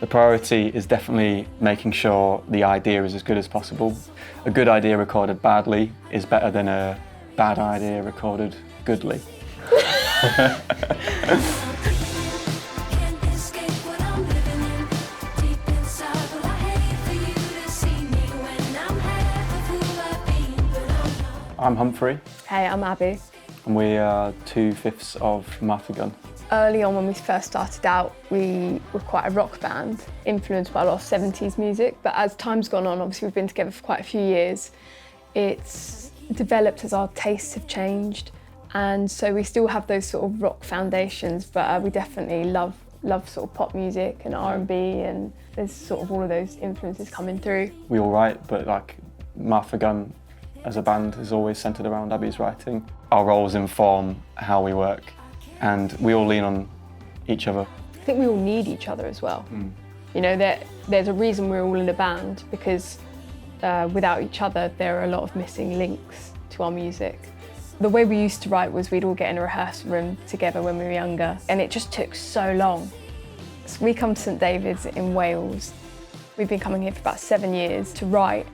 The priority is definitely making sure the idea is as good as possible. A good idea recorded badly is better than a bad idea recorded goodly. I'm Humphrey. Hey, I'm Abby. And we are 2/5 of MarthaGunn. Early on when we first started out, we were quite a rock band, influenced by a lot of 70s music, but as time's gone on, obviously we've been together for quite a few years, it's developed as our tastes have changed, and so we still have those sort of rock foundations, but we definitely love sort of pop music and R&B, and there's sort of all of those influences coming through. We all write, but like MarthaGunn as a band is always centred around Abby's writing. Our roles inform how we work, and we all lean on each other. I think we all need each other as well. You know, there's a reason we're all in a band, because without each other there are a lot of missing links to our music. The way we used to write was we'd all get in a rehearsal room together when we were younger, and it just took so long. So we come to St David's in Wales. We've been coming here for about 7 years to write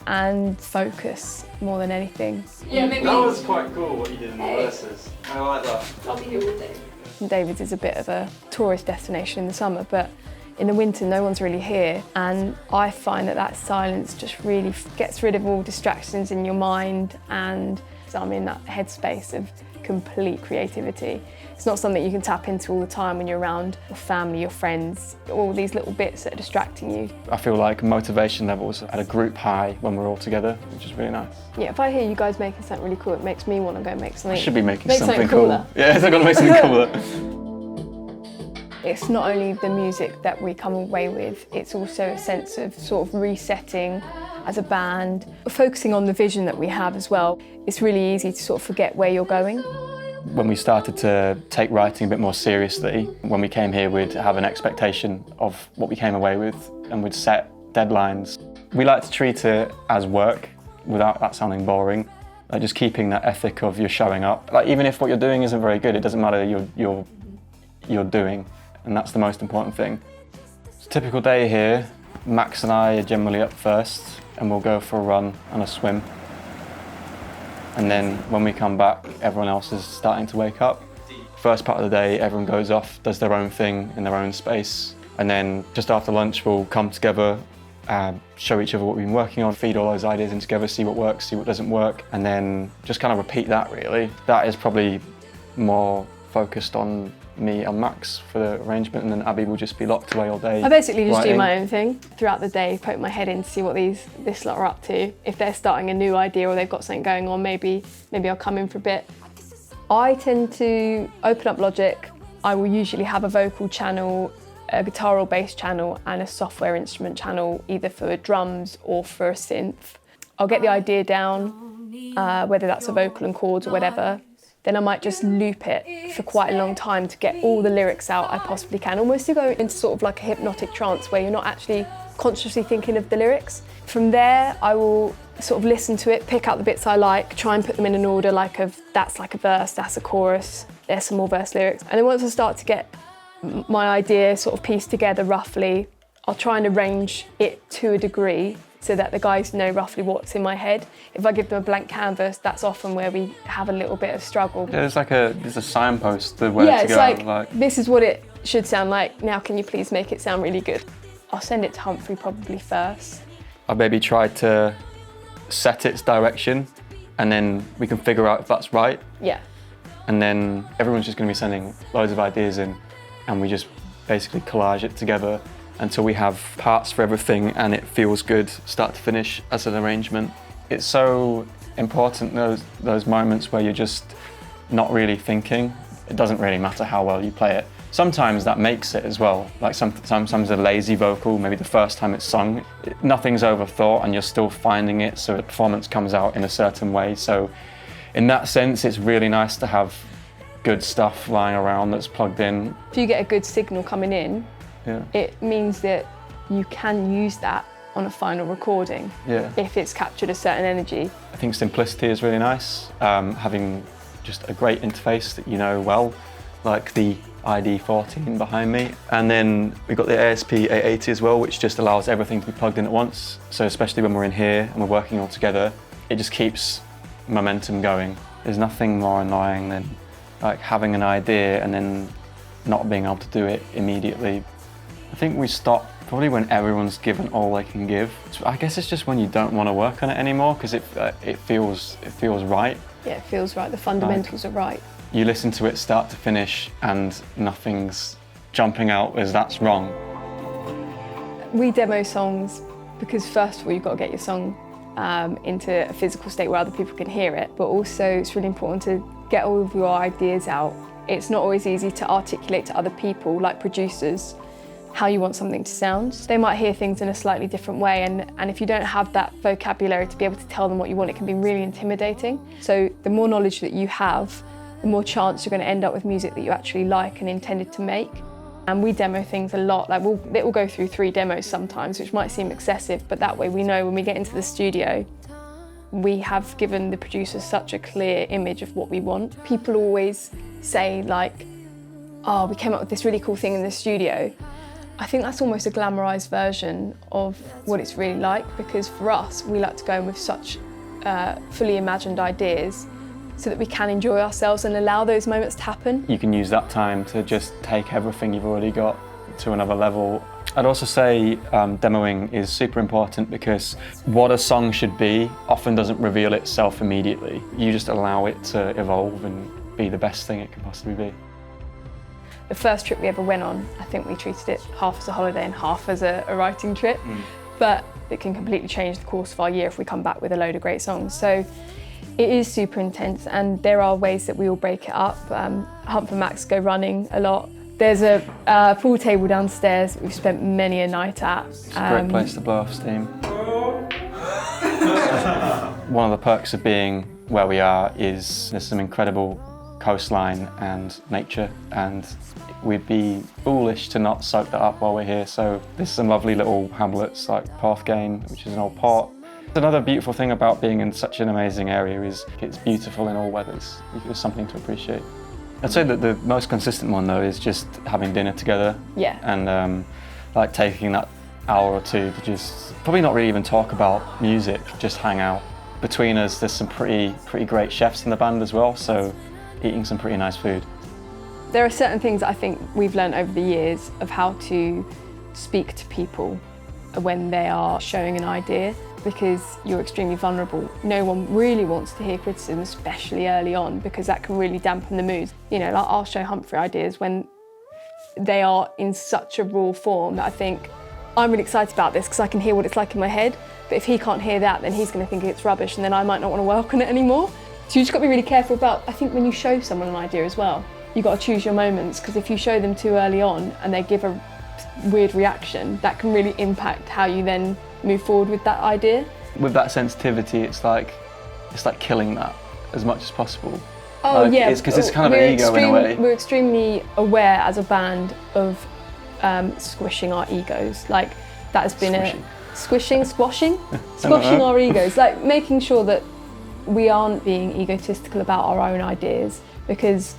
and focus more than anything. Yeah, maybe. That was quite cool what you did in the verses. I like that. I'll be here all day. St David's is a bit of a tourist destination in the summer, but in the winter no one's really here, and I find that silence just really gets rid of all distractions in your mind, and so I'm in that headspace of complete creativity. It's not something you can tap into all the time when you're around your family, your friends, all these little bits that are distracting you. I feel like motivation levels at a group high when we're all together, which is really nice. Yeah, if I hear you guys making something really cool, it makes me want to go make something. I should be making make something cooler. cool. Yeah, I've got to make something cooler. It's not only the music that we come away with, it's also a sense of sort of resetting as a band, focusing on the vision that we have as well. It's really easy to sort of forget where you're going. When we started to take writing a bit more seriously, when we came here we'd have an expectation of what we came away with, and we'd set deadlines. We like to treat it as work without that sounding boring. Like just keeping that ethic of you're showing up. Like even if what you're doing isn't very good, it doesn't matter, you're doing, and that's the most important thing. It's a typical day here. Max and I are generally up first, and we'll go for a run and a swim. And then when we come back, everyone else is starting to wake up. First part of the day, everyone goes off, does their own thing in their own space. And then just after lunch, we'll come together, show each other what we've been working on, feed all those ideas in together, see what works, see what doesn't work, and then just kind of repeat that really. That is probably more focused on me and Max for the arrangement, and then Abby will just be locked away all day. I basically just writing. do my own thing throughout the day, poke my head in to see what this lot are up to. If they're starting a new idea or they've got something going on, maybe I'll come in for a bit. I tend to open up Logic. I will usually have a vocal channel, a guitar or bass channel, and a software instrument channel, either for drums or for a synth. I'll get the idea down, whether that's a vocal and chords or whatever. Then I might just loop it for quite a long time to get all the lyrics out I possibly can, almost to go into sort of like a hypnotic trance where you're not actually consciously thinking of the lyrics. From there, I will sort of listen to it, pick out the bits I like, try and put them in an order that's like a verse, that's a chorus, there's some more verse lyrics. And then once I start to get my idea sort of pieced together roughly, I'll try and arrange it to a degree so that the guys know roughly what's in my head. If I give them a blank canvas, that's often where we have a little bit of struggle. Yeah, there's a signpost of where to go. Yeah, it's like, this is what it should sound like, now can you please make it sound really good? I'll send it to Humphrey probably first. I'll maybe try to set its direction, and then we can figure out if that's right. Yeah. And then everyone's just going to be sending loads of ideas in, and we just basically collage it together until we have parts for everything and it feels good start to finish as an arrangement. It's so important, those moments where you're just not really thinking. It doesn't really matter how well you play it. Sometimes that makes it as well. Like sometimes a lazy vocal, maybe the first time it's sung, nothing's overthought and you're still finding it, so the performance comes out in a certain way. So in that sense, it's really nice to have good stuff lying around that's plugged in. If you get a good signal coming in, yeah, it means that you can use that on a final recording, yeah, if it's captured a certain energy. I think simplicity is really nice. Having just a great interface that you know well, like the ID14 behind me. And then we've got the ASP880 as well, which just allows everything to be plugged in at once. So especially when we're in here and we're working all together, it just keeps momentum going. There's nothing more annoying than like having an idea and then not being able to do it immediately. I think we stop probably when everyone's given all they can give. I guess it's just when you don't want to work on it anymore because it feels right. Yeah, it feels right. The fundamentals are right. You listen to it start to finish and nothing's jumping out as that's wrong. We demo songs because first of all you've got to get your song into a physical state where other people can hear it, but also it's really important to get all of your ideas out. It's not always easy to articulate to other people, like producers, how you want something to sound. They might hear things in a slightly different way, and if you don't have that vocabulary to be able to tell them what you want, it can be really intimidating. So the more knowledge that you have, the more chance you're going to end up with music that you actually like and intended to make. And we demo things a lot. Like it will go through 3 demos sometimes, which might seem excessive, but that way we know when we get into the studio, we have given the producers such a clear image of what we want. People always say like, oh, we came up with this really cool thing in the studio. I think that's almost a glamorised version of what it's really like, because for us, we like to go in with such fully imagined ideas so that we can enjoy ourselves and allow those moments to happen. You can use that time to just take everything you've already got to another level. I'd also say demoing is super important because what a song should be often doesn't reveal itself immediately. You just allow it to evolve and be the best thing it can possibly be. The first trip we ever went on, I think we treated it half as a holiday and half as a writing trip, but it can completely change the course of our year if we come back with a load of great songs. So it is super intense, and there are ways that we all break it up. Hump and Max go running a lot. There's a pool table downstairs that we've spent many a night at. It's a great place to blow off steam. One of the perks of being where we are is there's some incredible coastline and nature, and we'd be foolish to not soak that up while we're here. So there's some lovely little hamlets like Porthgain, which is an old port. Another beautiful thing about being in such an amazing area is it's beautiful in all weathers. There's something to appreciate. I'd say that the most consistent one though is just having dinner together. Yeah. And like taking that hour or two to just probably not really even talk about music, just hang out. Between us, there's some pretty great chefs in the band as well, so eating some pretty nice food. There are certain things that I think we've learned over the years of how to speak to people when they are showing an idea, because you're extremely vulnerable. No one really wants to hear criticism, especially early on, because that can really dampen the mood. You know, like I'll show Humphrey ideas when they are in such a raw form that I think, I'm really excited about this because I can hear what it's like in my head, but if he can't hear that, then he's going to think it's rubbish, and then I might not want to work on it anymore. So you just got to be really careful about, I think when you show someone an idea as well, you've got to choose your moments, because if you show them too early on and they give a weird reaction, that can really impact how you then move forward with that idea. With that sensitivity, it's like killing that as much as possible. Oh like, yeah, it's because it's kind of an ego in a way. We're extremely aware as a band of squishing our egos. Like that has been squishing our egos. Like making sure that we aren't being egotistical about our own ideas, because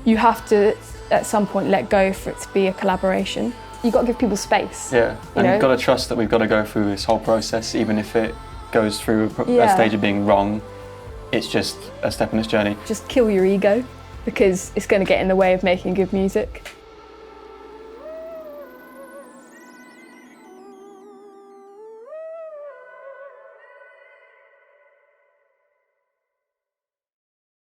you have to at some point let go for it to be a collaboration. You've got to give people space. Yeah, and you've got to trust that we've got to go through this whole process, even if it goes through a stage of being wrong. It's just a step in this journey. Just kill your ego, because it's going to get in the way of making good music.